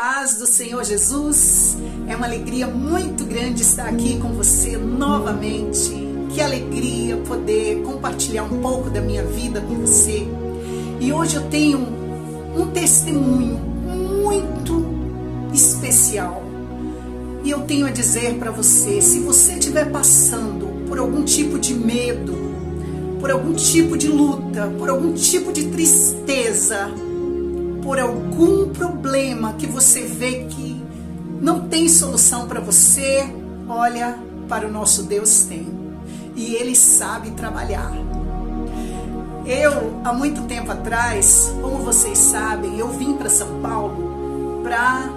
paz do Senhor Jesus. É uma alegria muito grande estar aqui com você novamente. Que alegria poder compartilhar um pouco da minha vida com você. E hoje eu tenho um testemunho muito especial. E eu tenho a dizer para você, se você estiver passando por algum tipo de medo, por algum tipo de luta, por algum tipo de tristeza, por algum problema que você vê que não tem solução para você, olha, para o nosso Deus tem. E Ele sabe trabalhar. Eu, há muito tempo atrás, como vocês sabem, eu vim para São Paulo para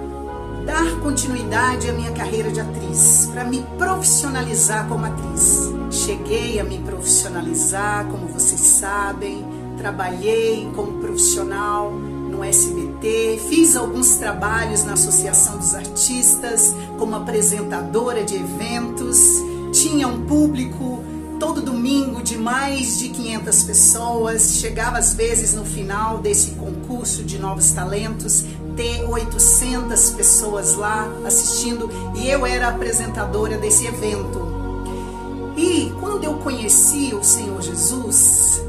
dar continuidade à minha carreira de atriz, para me profissionalizar como atriz. Cheguei a me profissionalizar, como vocês sabem, trabalhei como profissional no SBT, fiz alguns trabalhos na Associação dos Artistas como apresentadora de eventos, tinha um público todo domingo de mais de 500 pessoas, chegava às vezes no final desse concurso de novos talentos, ter 800 pessoas lá assistindo, e eu era apresentadora desse evento. E quando eu conheci o Senhor Jesus,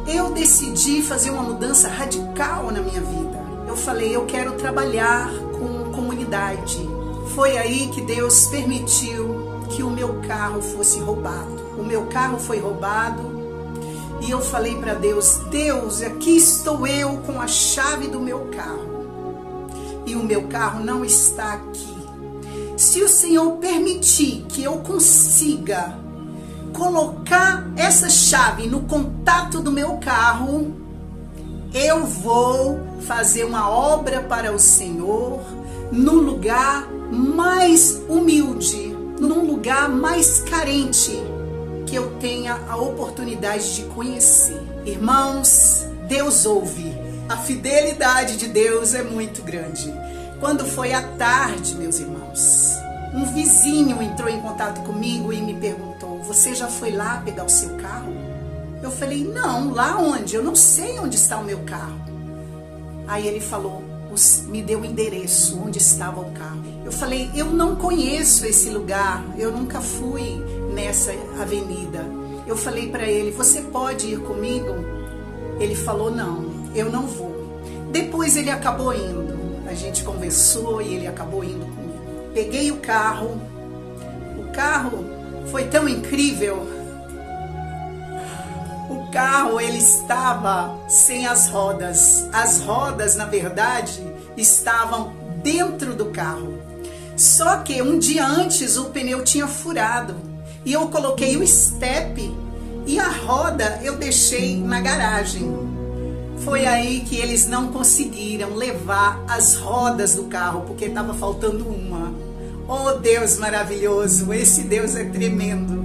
eu decidi fazer uma mudança radical na minha vida. Eu falei, eu quero trabalhar com comunidade. Foi aí que Deus permitiu que o meu carro fosse roubado. O meu carro foi roubado e eu falei para Deus, Deus, aqui estou eu com a chave do meu carro. E o meu carro não está aqui. Se o Senhor permitir que eu consiga colocar essa chave no contato do meu carro, eu vou fazer uma obra para o Senhor no lugar mais humilde, num lugar mais carente que eu tenha a oportunidade de conhecer. Irmãos, Deus ouve. A fidelidade de Deus é muito grande. Quando foi à tarde, meus irmãos, um vizinho entrou em contato comigo e me perguntou, você já foi lá pegar o seu carro? Eu falei, não, lá onde? Eu não sei onde está o meu carro. Aí ele falou, me deu o endereço onde estava o carro. Eu falei, eu não conheço esse lugar, eu nunca fui nessa avenida. Eu falei para ele, você pode ir comigo? Ele falou, não, eu não vou. Depois ele acabou indo, a gente conversou e ele acabou indo comigo. Peguei o carro foi tão incrível. O carro, ele estava sem as rodas. As rodas, na verdade, estavam dentro do carro. Só que um dia antes o pneu tinha furado. E eu coloquei o estepe e a roda eu deixei na garagem. Foi aí que eles não conseguiram levar as rodas do carro, porque estava faltando uma. Oh, Deus maravilhoso, esse Deus é tremendo.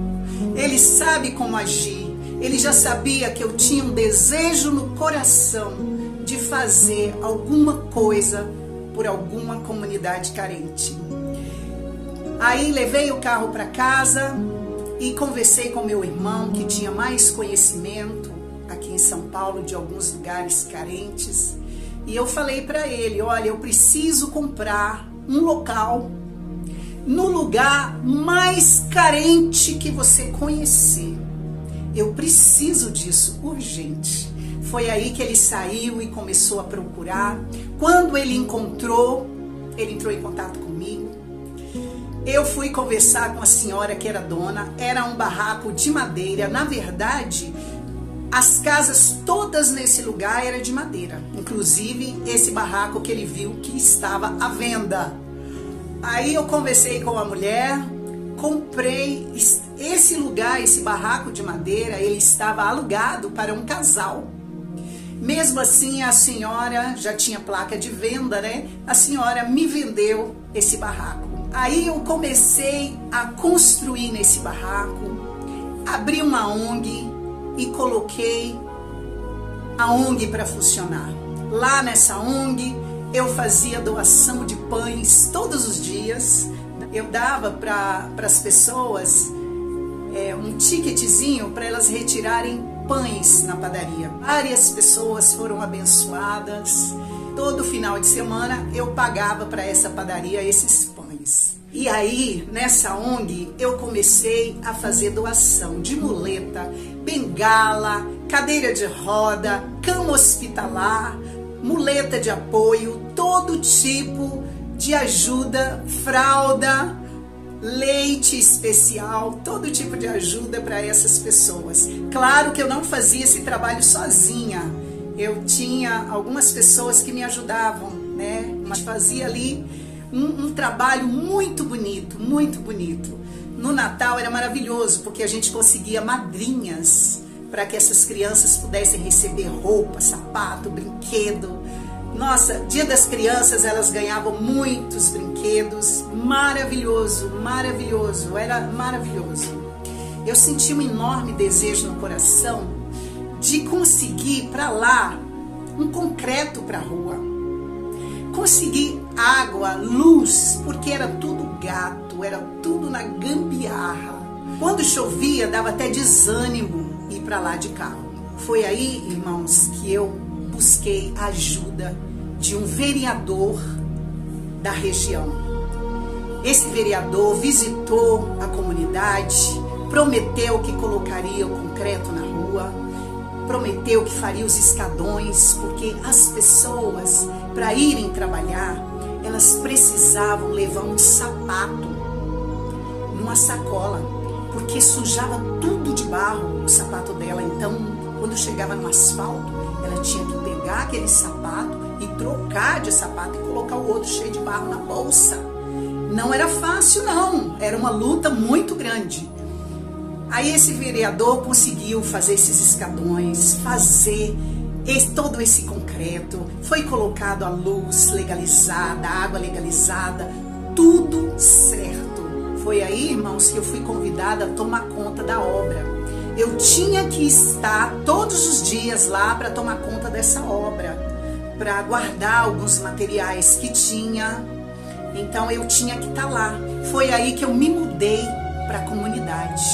Ele sabe como agir. Ele já sabia que eu tinha um desejo no coração de fazer alguma coisa por alguma comunidade carente. Aí levei o carro para casa e conversei com meu irmão, que tinha mais conhecimento aqui em São Paulo de alguns lugares carentes. E eu falei para ele, olha, eu preciso comprar um local no lugar mais carente que você conhecer. Eu preciso disso, urgente. Foi aí que ele saiu e começou a procurar. Quando ele encontrou, ele entrou em contato comigo. Eu fui conversar com a senhora que era dona. Era um barraco de madeira. Na verdade, as casas todas nesse lugar eram de madeira. Inclusive, esse barraco que ele viu que estava à venda. Aí eu conversei com a mulher, comprei esse lugar, esse barraco de madeira, ele estava alugado para um casal. Mesmo assim, a senhora já tinha placa de venda, né? A senhora me vendeu esse barraco. Aí eu comecei a construir nesse barraco, abri uma ONG e coloquei a ONG para funcionar. Lá nessa ONG, eu fazia doação de pães todos os dias. Eu dava para as pessoas um ticketzinho para elas retirarem pães na padaria. Várias pessoas foram abençoadas. todo final de semana eu pagava para essa padaria esses pães. E aí, nessa ONG, eu comecei a fazer doação de muleta, bengala, cadeira de roda, cama hospitalar, muleta de apoio, todo tipo de ajuda, fralda, leite especial, todo tipo de ajuda para essas pessoas. Claro que eu não fazia esse trabalho sozinha. Eu tinha algumas pessoas que me ajudavam, né? Mas fazia ali um trabalho muito bonito, muito bonito. No Natal era maravilhoso, porque a gente conseguia madrinhas para que essas crianças pudessem receber roupa, sapato, brinquedo. Nossa, Dia das Crianças, elas ganhavam muitos brinquedos. Maravilhoso, maravilhoso, era maravilhoso. Eu senti um enorme desejo no coração de conseguir para lá um concreto para a rua. Conseguir água, luz, porque era tudo gato, era tudo na gambiarra. Quando chovia, dava até desânimo ir para lá de carro. Foi aí, irmãos, que eu busquei a ajuda de um vereador da região. Esse vereador visitou a comunidade, prometeu que colocaria o concreto na rua, prometeu que faria os escadões, porque as pessoas, para irem trabalhar, elas precisavam levar um sapato numa sacola, porque sujava tudo de barro o sapato dela. Então, quando chegava no asfalto, ela tinha que pegar aquele sapato e trocar de sapato e colocar o outro cheio de barro na bolsa. Não era fácil, não. Era uma luta muito grande. Aí esse vereador conseguiu fazer esses escadões, fazer todo esse concreto. Foi colocado a luz legalizada, a água legalizada, tudo certo. Foi aí, irmãos, que eu fui convidada a tomar conta da obra. Eu tinha que estar todos os dias lá para tomar conta dessa obra, para guardar alguns materiais que tinha. Então eu tinha que estar lá. Foi aí que eu me mudei para a comunidade.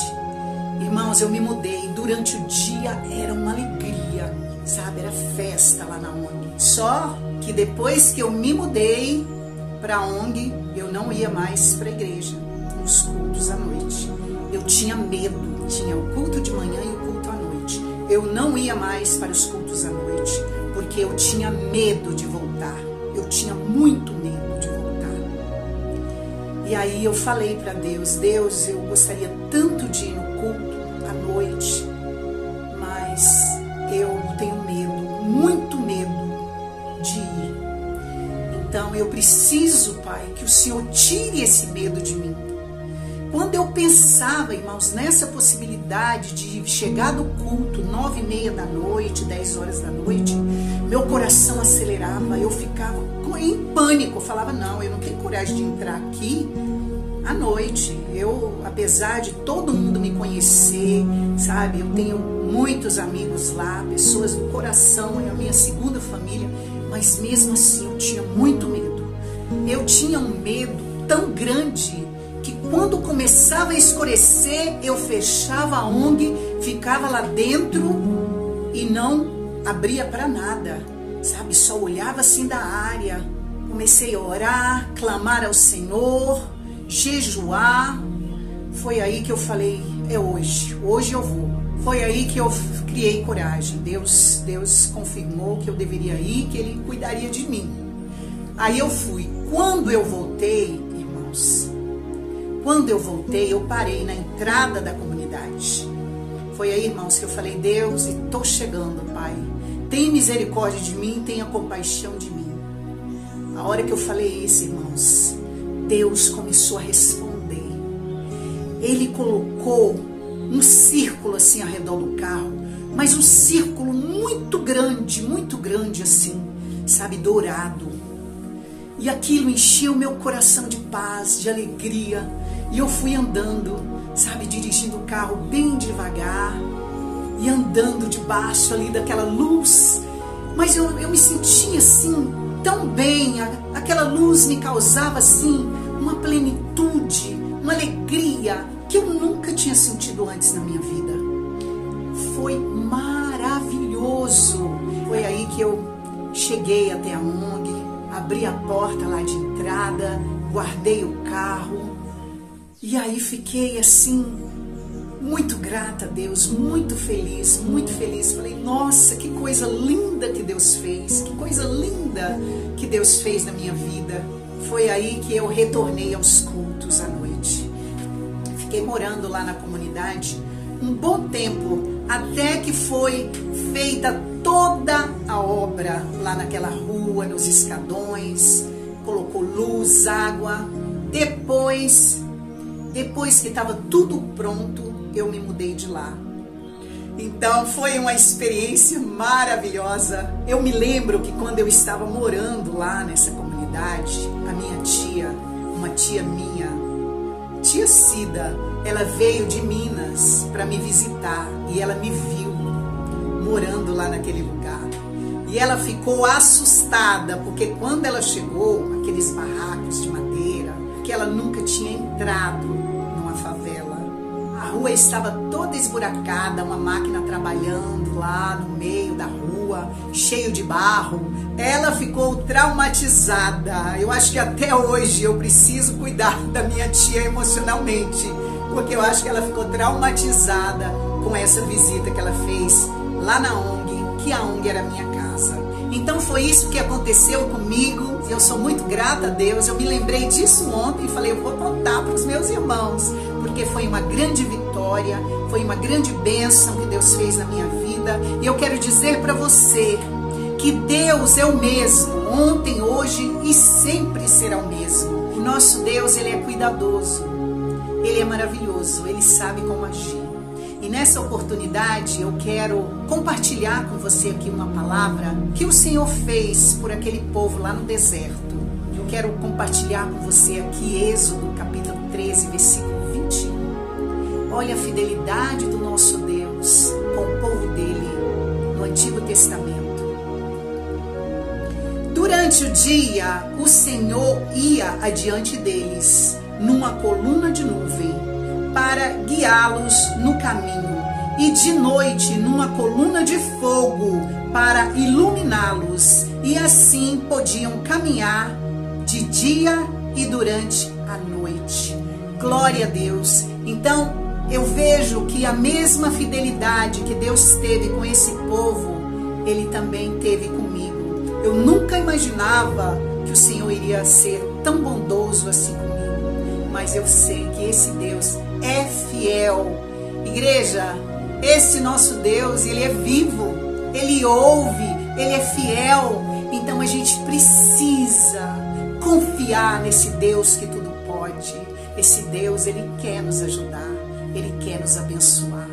Irmãos, eu me mudei. Durante o dia era uma alegria, sabe? Era festa lá na ONG. Só que depois que eu me mudei para a ONG, eu não ia mais para a igreja, nos cultos à noite. Eu tinha medo. Tinha o culto de manhã e o culto à noite. Eu não ia mais para os cultos à noite, porque eu tinha medo de voltar. Eu tinha muito medo de voltar. E aí eu falei para Deus: Deus, eu gostaria tanto de ir no culto à noite, mas eu tenho medo, muito medo de ir. Então eu preciso, Pai, que o Senhor tire esse medo de mim. Quando eu pensava, irmãos, nessa possibilidade de chegar do culto 9h30 da noite, 10 horas da noite, meu coração acelerava, eu ficava em pânico. Eu falava: não, eu não tenho coragem de entrar aqui à noite. Eu, apesar de todo mundo me conhecer, sabe, eu tenho muitos amigos lá, pessoas do coração, é a minha segunda família, mas mesmo assim eu tinha muito medo. Eu tinha um medo tão grande que quando começava a escurecer, eu fechava a ONG, ficava lá dentro e não abria para nada, sabe? Só olhava assim da área. Comecei a orar, clamar ao Senhor, jejuar. Foi aí que eu falei: é hoje eu vou. Foi aí que eu criei coragem. Deus confirmou que eu deveria ir, que Ele cuidaria de mim. Aí eu fui. Quando eu voltei, irmãos, eu parei na entrada da comunidade. Foi aí, irmãos, que eu falei: Deus, estou chegando, Pai. Tenha misericórdia de mim, tenha compaixão de mim. A hora que eu falei isso, irmãos, Deus começou a responder. Ele colocou um círculo assim ao redor do carro, mas um círculo muito grande assim, sabe, dourado. E aquilo encheu meu coração de paz, de alegria. E eu fui andando, sabe, dirigindo o carro bem devagar e andando debaixo ali daquela luz. Mas eu me sentia assim, tão bem. Aquela luz me causava assim uma plenitude, uma alegria que eu nunca tinha sentido antes na minha vida. Foi maravilhoso. Foi aí que eu cheguei até a ONG. abri a porta lá de entrada, guardei o carro e aí fiquei assim, muito grata a Deus, muito feliz, muito feliz. Falei, nossa, que coisa linda que Deus fez, que coisa linda que Deus fez na minha vida. Foi aí que eu retornei aos cultos à noite. Fiquei morando lá na comunidade um bom tempo, até que foi feita toda a obra lá naquela rua, nos escadões, colocou luz, água. Depois que estava tudo pronto, eu me mudei de lá. Então foi uma experiência maravilhosa. Eu me lembro que quando eu estava morando lá nessa comunidade, a minha tia, uma tia minha, tia Cida, ela veio de Minas para me visitar e ela me viu morando lá naquele lugar. E ela ficou assustada, porque quando ela chegou, aqueles barracos de madeira, que ela nunca tinha entrado numa favela. A rua estava toda esburacada, uma máquina trabalhando lá no meio da rua, cheio de barro. Ela ficou traumatizada. Eu acho que até hoje eu preciso cuidar da minha tia emocionalmente, porque eu acho que ela ficou traumatizada com essa visita que ela fez lá na ONG, que a ONG era a minha casa. Então foi isso que aconteceu comigo. Eu sou muito grata a Deus. Eu me lembrei disso ontem e falei, eu vou contar para os meus irmãos, porque foi uma grande vitória, foi uma grande bênção que Deus fez na minha vida. E eu quero dizer para você que Deus é o mesmo, ontem, hoje e sempre será o mesmo. O nosso Deus, Ele é cuidadoso, Ele é maravilhoso, Ele sabe como agir. E nessa oportunidade eu quero compartilhar com você aqui uma palavra que o Senhor fez por aquele povo lá no deserto. Eu quero compartilhar com você aqui Êxodo capítulo 13, versículo 21. Olha a fidelidade do nosso Deus com o povo dele no Antigo Testamento. Durante o dia, o Senhor ia adiante deles numa coluna de nuvem para guiá-los no caminho, e de noite numa coluna de fogo para iluminá-los, e assim podiam caminhar de dia e durante a noite. Glória a Deus! Então eu vejo que a mesma fidelidade que Deus teve com esse povo, Ele também teve comigo. Eu nunca imaginava que o Senhor iria ser tão bondoso assim comigo, mas eu sei que esse Deus é fiel. Igreja, esse nosso Deus, Ele é vivo, Ele ouve, Ele é fiel. Então a gente precisa confiar nesse Deus que tudo pode. Esse Deus, Ele quer nos ajudar, Ele quer nos abençoar.